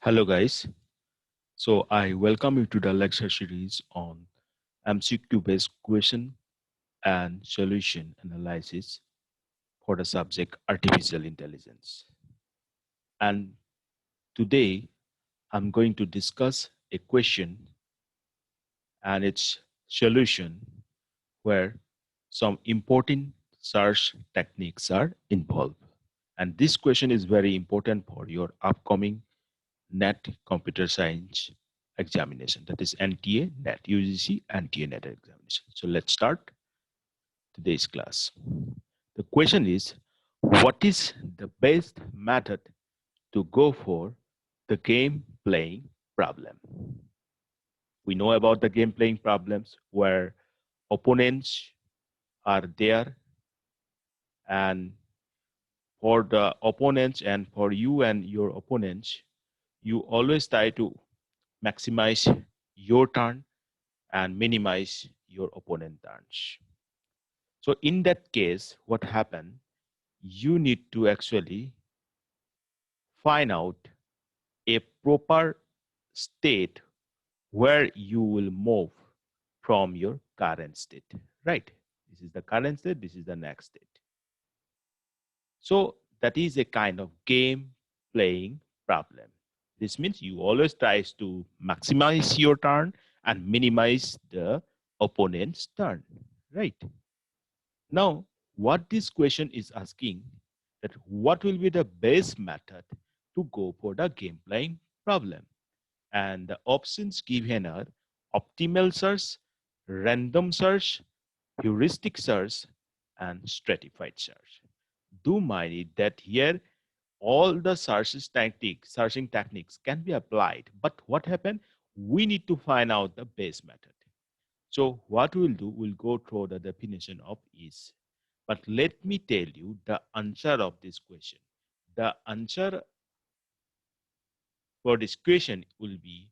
Hello guys. So I welcome you to the lecture series on MCQ based question and solution analysis for the subject artificial intelligence. And today I'm going to discuss a question and its solution where some important search techniques are involved. And this question is very important for your upcoming NET computer science examination, that is NTA NET UGC NTA NET examination. So let's start today's class. The question is, what is the best method to go for the game playing problem? We know about the game playing problems where opponents are there, and for the opponents and for you and your opponents, you always try to maximize your turn and minimize your opponent turns. So in that case, what happened, you need to actually find out a proper state where you will move from your current state, right? This is the current state, this is the next state. So that is a kind of game playing problem. This means you always try to maximize your turn and minimize the opponent's turn, right? Now, what this question is asking, that what will be the best method to go for the game playing problem? And the options given are optimal search, random search, heuristic search, and stratified search. Do mind it that here all the searching techniques can be applied, but what happened? We need to find out the best method. So what we'll do, we'll go through the definition of each. But let me tell you the answer of this question. The answer for this question will be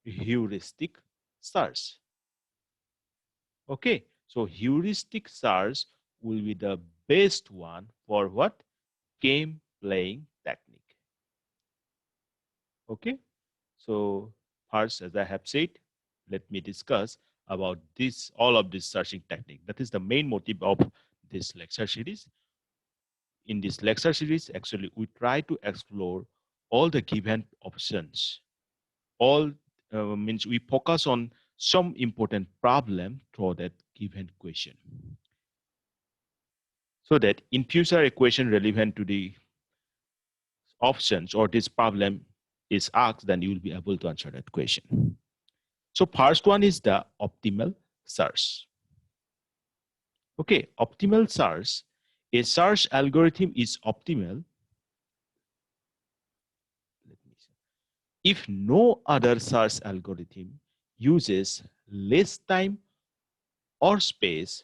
heuristic search. Okay, so heuristic search will be the best one for what? Game playing technique. Okay, so first, as I have said, let me discuss about this, all of this searching technique. That is the main motive of this lecture series. In this lecture series, actually, we try to explore all the given options. All means we focus on some important problem through that given question, so that in future a question relevant to the options or this problem is asked, then you will be able to answer that question. So first one is the optimal search. Okay, optimal search. A search algorithm is optimal if no other search algorithm uses less time or space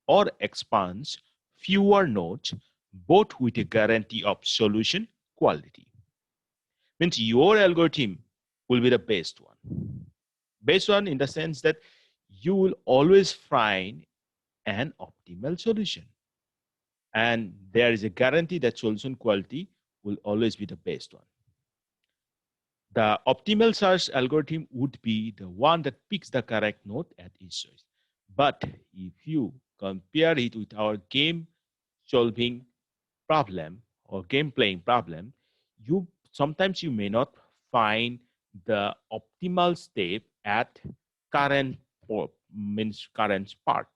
or expands fewer nodes, both with a guarantee of solution quality. Means your algorithm will be the best one. Best one in the sense that you will always find an optimal solution. And there is a guarantee that solution quality will always be the best one. The optimal search algorithm would be the one that picks the correct node at each choice. But if you compare it with our game solving problem or game playing problem, sometimes you may not find the optimal step at current part.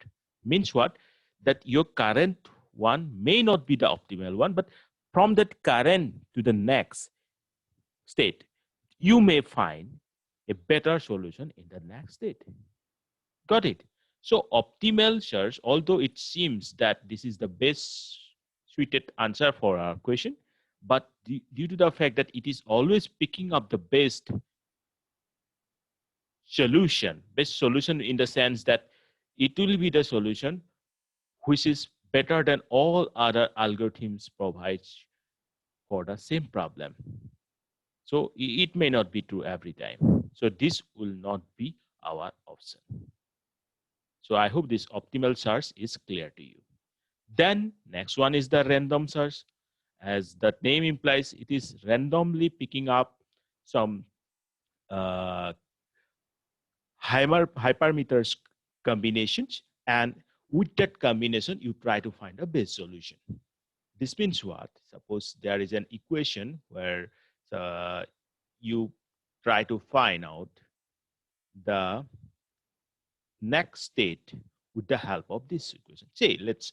Means what? That your current one may not be the optimal one, but from that current to the next state, you may find a better solution in the next state. Got it? So optimal search, although it seems that this is the best suited answer for our question, but due to the fact that it is always picking up the best solution in the sense that it will be the solution which is better than all other algorithms provides for the same problem. So it may not be true every time. So this will not be our option. So I hope this optimal search is clear to you. Then next one is the random search. As the name implies, it is randomly picking up some uh, hypermeters combinations, and with that combination, you try to find a best solution. This means what? Suppose there is an equation where uh, you try to find out the next state with the help of this equation. Say, let's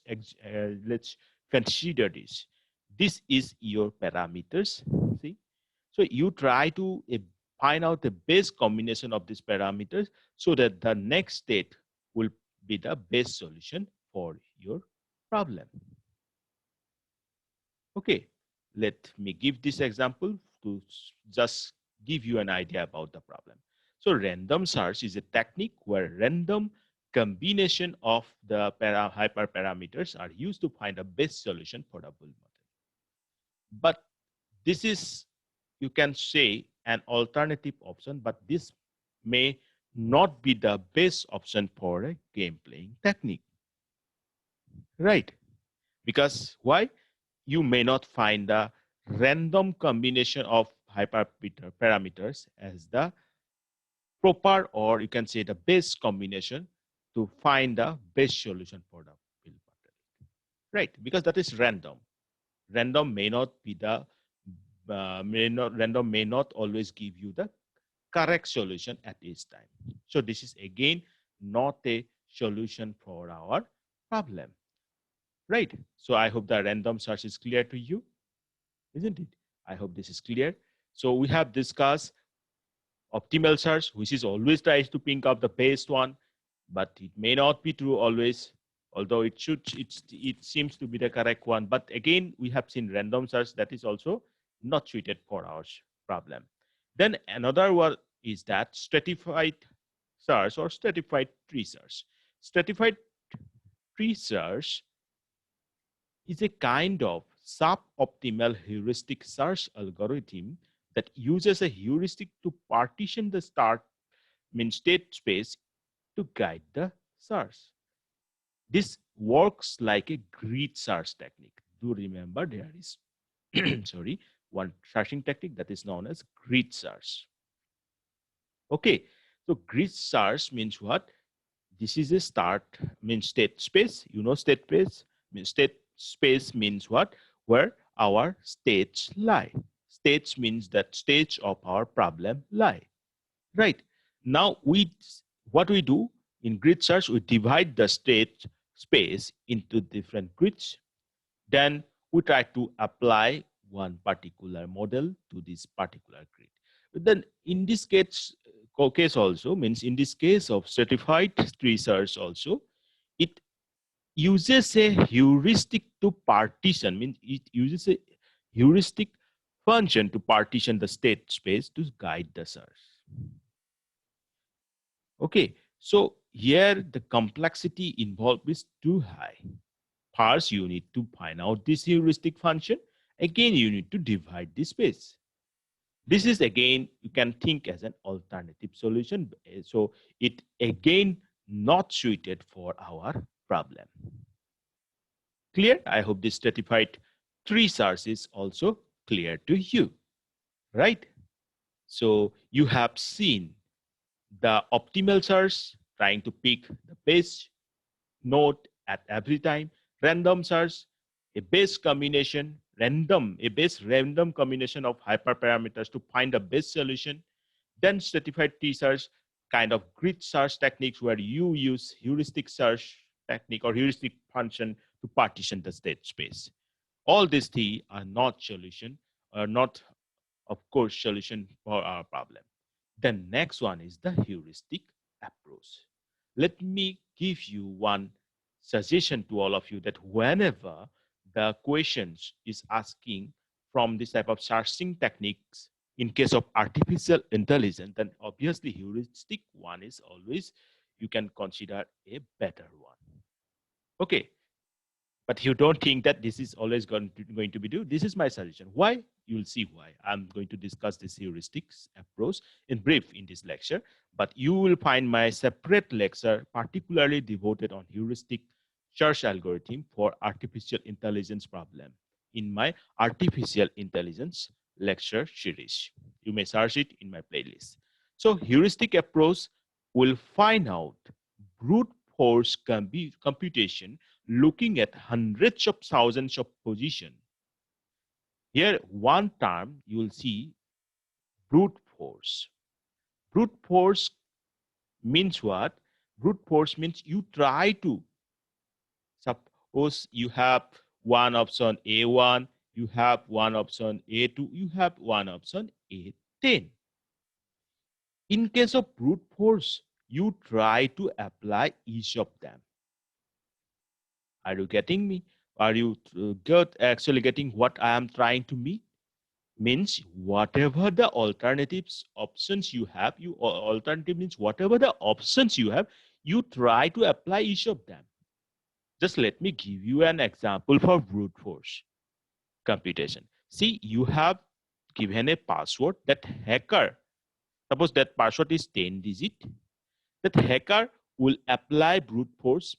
consider this. This is your parameters. See, so you try to find out the best combination of these parameters so that the next state will be the best solution for your problem. Okay, let me give this example to just give you an idea about the problem. So random search is a technique where random combination of the hyperparameters are used to find the best solution for the bull model. But this is, you can say, an alternative option, but this may not be the best option for a game playing technique, right? Because why? You may not find the random combination of hyperparameters as the proper, or you can say the best combination to find the best solution for the build pattern, right? Because that is random. Random may not be the random may not always give you the correct solution at each time. So this is again not a solution for our problem, right? So I hope the random search is clear to you, isn't it? I hope this is clear. So we have discussed optimal search, which is always tries to pick up the best one, but it may not be true always, although it seems to be the correct one. But again, we have seen random search that is also not suited for our problem. Then another one is that stratified search or stratified tree search. Stratified tree search is a kind of suboptimal heuristic search algorithm that uses a heuristic to partition the state space to guide the search. This works like a grid search technique. Do remember there is sorry, one searching technique that is known as grid search. Okay, so grid search means what? This is a means state space. You know state space means what? Where our states lie. States means that stage of our problem lie. Right. Now what we do in grid search, we divide the state space into different grids. Then we try to apply one particular model to this particular grid. But then in this case also means in this case of stratified tree search also, it uses a heuristic to partition, means it uses a heuristic function to partition the state space to guide the search. Okay, so here the complexity involved is too high. First, you need to find out this heuristic function. Again, you need to divide the space. This is again, you can think as an alternative solution. So it again not suited for our problem. Clear? I hope this stratified tree search is also clear to you, right? So you have seen the optimal search, trying to pick the best node at every time. Random search, a base random combination of hyperparameters to find the best solution. Then stratified tree search, kind of grid search techniques where you use heuristic search technique or heuristic function to partition the state space. All these three are not of course, solution for our problem. The next one is the heuristic approach. Let me give you one suggestion to all of you that whenever the questions is asking from this type of searching techniques, in case of artificial intelligence, then obviously heuristic one is always, you can consider a better one. Okay, but you don't think that this is always going to be do. This is my suggestion. Why? You'll see why. I'm going to discuss this heuristics approach in brief in this lecture, but you will find my separate lecture particularly devoted on heuristic search algorithm for artificial intelligence problem in my artificial intelligence lecture series. You may search it in my playlist. So heuristic approach will find out brute force computation looking at hundreds of thousands of positions. Here, one term you will see brute force. Brute force means what? Brute force means you try to, suppose you have one option A1, you have one option A2, you have one option A10. In case of brute force, you try to apply each of them. Are you getting me? Are you actually getting what I am trying to mean? Means whatever the alternatives options you have, alternative means whatever the options you have, you try to apply each of them. Just let me give you an example for brute force computation. See, you have given a password that hacker, suppose that password is 10 digit, that hacker will apply brute force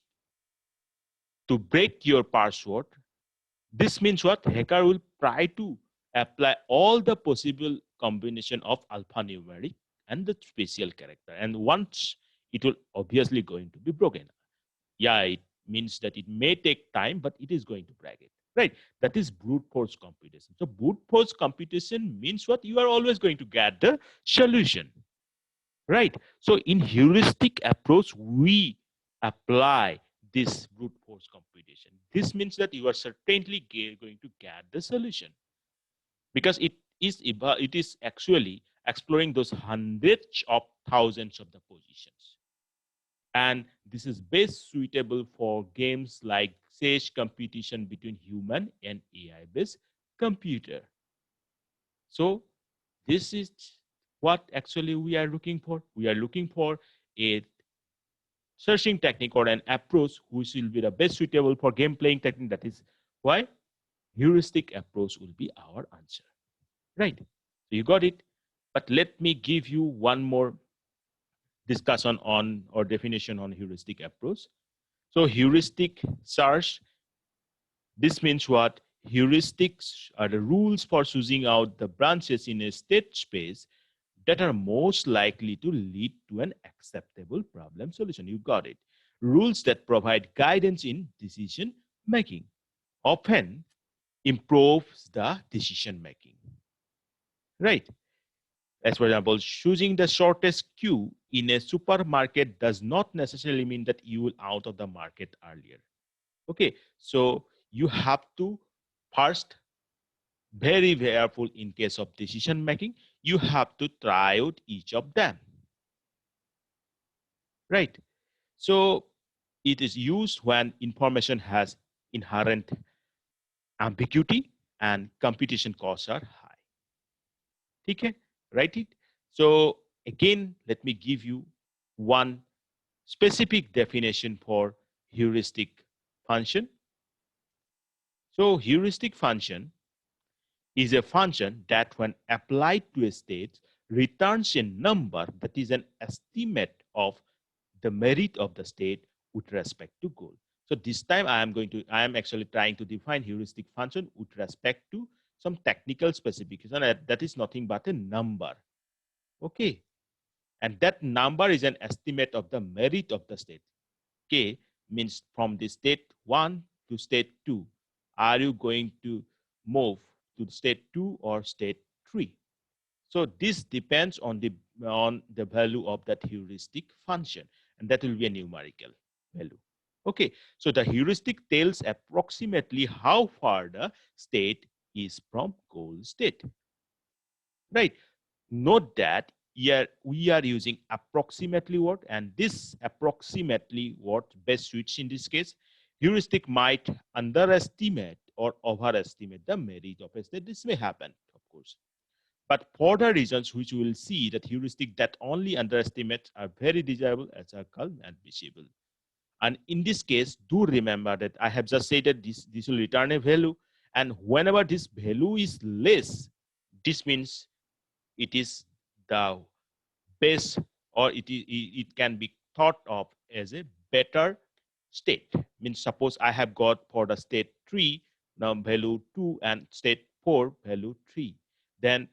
to break your password. This means what? Hacker will try to apply all the possible combination of alphanumeric and the special character. And once it will obviously going to be broken. Yeah, it means that it may take time, but it is going to break it. Right? That is brute force computation. So brute force computation means what? You are always going to get the solution. Right? So in heuristic approach, we apply this brute force computation. This means that you are certainly going to get the solution, because it is actually exploring those hundreds of thousands of the positions. And this is best suitable for games like sage competition between human and AI based computer. So this is what actually we are looking for. We are looking for a searching technique or an approach which will be the best suitable for game playing technique. That is why heuristic approach will be our answer. Right? So you got it. But let me give you one more discussion on or definition on heuristic approach. So heuristic search, this means what? Heuristics are the rules for choosing out the branches in a state space that are most likely to lead to an acceptable problem solution. You got it. Rules that provide guidance in decision making often improves the decision making. Right? As for example, choosing the shortest queue in a supermarket does not necessarily mean that you will out of the market earlier. Okay, so you have to first very careful in case of decision making. You have to try out each of them. Right? So it is used when information has inherent ambiguity and computation costs are high. Okay, write it. So again, let me give you one specific definition for heuristic function. So heuristic function is a function that when applied to a state returns a number that is an estimate of the merit of the state with respect to goal. So this time I am actually trying to define heuristic function with respect to some technical specification that is nothing but a number. Okay. And that number is an estimate of the merit of the state. K means from the state 1 to state 2. Are you going to move to state 2 or state 3? So this depends on the value of that heuristic function, and that will be a numerical value. Okay, so the heuristic tells approximately how far the state is from goal state. Right? Note that we are using approximately word, and this approximately word best suits in this case. Heuristic might underestimate or overestimate the merit of a state. This may happen, of course. But for the reasons which we will see, that heuristic that only underestimate are very desirable as are called admissible. And in this case, do remember that I have just said that this will return a value. And whenever this value is less, this means it is the best, or it can be thought of as a better state. Means suppose I have got for the state 3 now value 2 and state 4 value 3. Then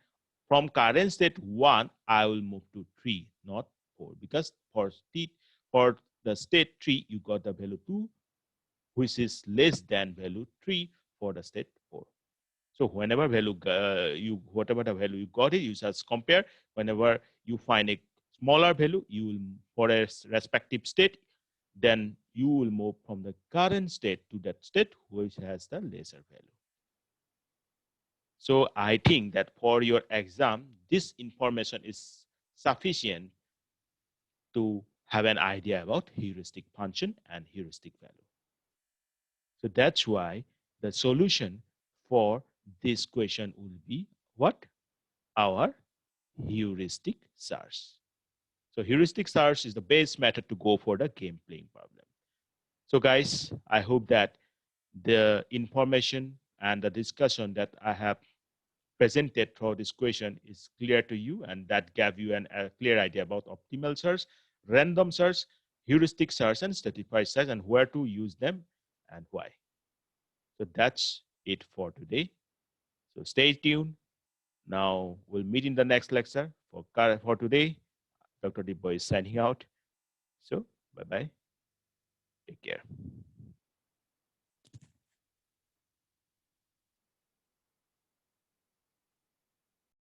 from current state 1, I will move to 3, not 4, because for the state 3, you got the value 2, which is less than value 3 for the state 4. So whenever whatever the value you got it, you just compare. Whenever you find a smaller value, you will, for a respective state, then you will move from the current state to that state which has the lesser value. So I think that for your exam, this information is sufficient to have an idea about heuristic function and heuristic value. So that's why the solution for this question will be what? Our heuristic search. So heuristic search is the best method to go for the game playing problem. So guys, I hope that the information and the discussion that I have presented through this question is clear to you, and that gave you a clear idea about optimal search, random search, heuristic search, and stratified search, and where to use them and why. So that's it for today. So stay tuned. Now we'll meet in the next lecture. For today, Dr. Dibbo is signing out. So bye-bye. Take care.